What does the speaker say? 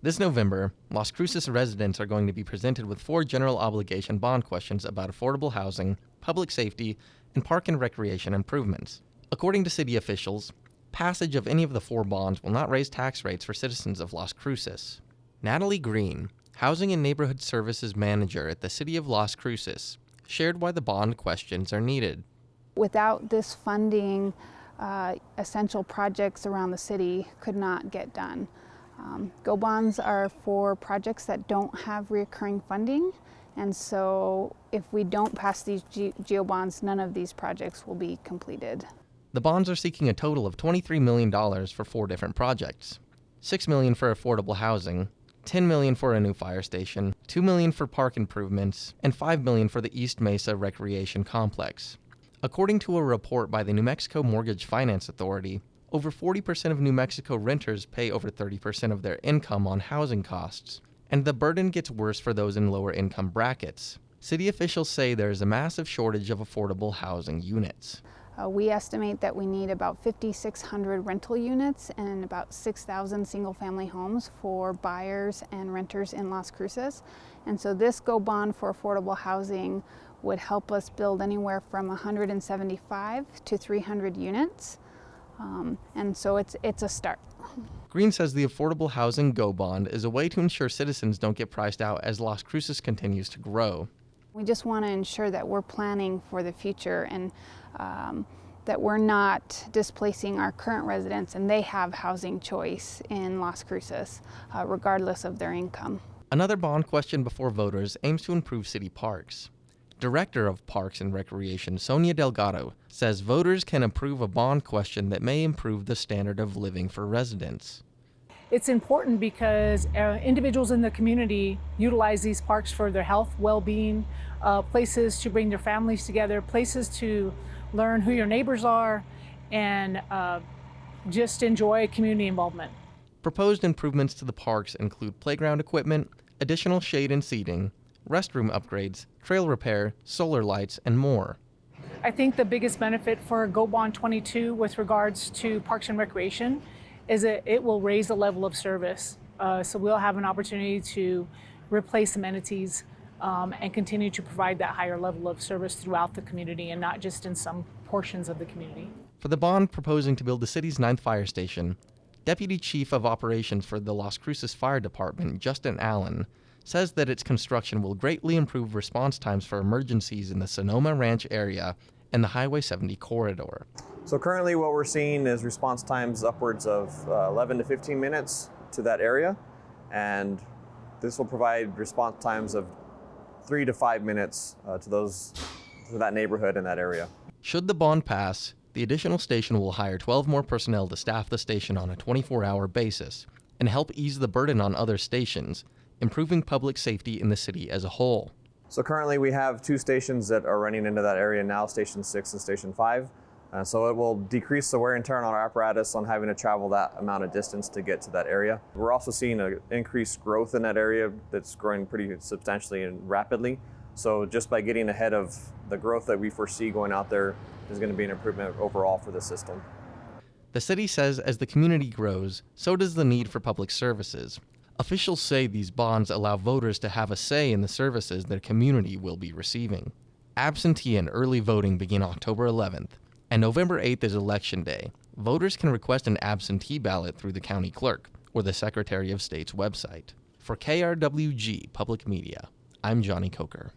This November, Las Cruces residents are going to be presented with 4 general obligation bond questions about affordable housing, public safety, and park and recreation improvements. According to city officials, passage of any of the 4 bonds will not raise tax rates for citizens of Las Cruces. Natalie Green, Housing and Neighborhood Services Manager at the City of Las Cruces, shared why the bond questions are needed. Without this funding, essential projects around the city could not get done. GO bonds are for projects that don't have recurring funding, and so if we don't pass these GO bonds, none of these projects will be completed. The bonds are seeking a total of $23 million for 4 different projects. $6 million for affordable housing, $10 million for a new fire station, $2 million for park improvements, and $5 million for the East Mesa Recreation Complex. According to a report by the New Mexico Mortgage Finance Authority, over 40% of New Mexico renters pay over 30% of their income on housing costs, and the burden gets worse for those in lower income brackets. City officials say there is a massive shortage of affordable housing units. We estimate that we need about 5,600 rental units and about 6,000 single-family homes for buyers and renters in Las Cruces. And so this GO bond for affordable housing would help us build anywhere from 175 to 300 units. And so it's a start. Green says the affordable housing GO bond is a way to ensure citizens don't get priced out as Las Cruces continues to grow. We just want to ensure that we're planning for the future and that we're not displacing our current residents and they have housing choice in Las Cruces, regardless of their income. Another bond question before voters aims to improve city parks. Director of Parks and Recreation, Sonia Delgado, says voters can approve a bond question that may improve the standard of living for residents. It's important because individuals in the community utilize these parks for their health, well-being, places to bring their families together, places to learn who your neighbors are, and just enjoy community involvement. Proposed improvements to the parks include playground equipment, additional shade and seating, restroom upgrades, trail repair, solar lights, and more. I think the biggest benefit for GO Bond 22 with regards to Parks and Recreation is that it will raise the level of service. So we'll have an opportunity to replace amenities and continue to provide that higher level of service throughout the community and not just in some portions of the community. For the bond proposing to build the city's 9th fire station, Deputy Chief of Operations for the Las Cruces Fire Department, Justin Allen, says that its construction will greatly improve response times for emergencies in the Sonoma Ranch area and the Highway 70 corridor. So currently what we're seeing is response times upwards of 11 to 15 minutes to that area, and this will provide response times of 3 to 5 minutes to that neighborhood in that area. Should the bond pass, the additional station will hire 12 more personnel to staff the station on a 24-hour basis and help ease the burden on other stations, improving public safety in the city as a whole. So currently we have 2 stations that are running into that area now, Station 6 and Station 5. So it will decrease the wear and tear on our apparatus on having to travel that amount of distance to get to that area. We're also seeing an increased growth in that area that's growing pretty substantially and rapidly. So just by getting ahead of the growth that we foresee going out there is going to be an improvement overall for the system. The city says as the community grows, so does the need for public services. Officials say these bonds allow voters to have a say in the services their community will be receiving. Absentee and early voting begin October 11th, and November 8th is Election Day. Voters can request an absentee ballot through the county clerk or the Secretary of State's website. For KRWG Public Media, I'm Johnny Coker.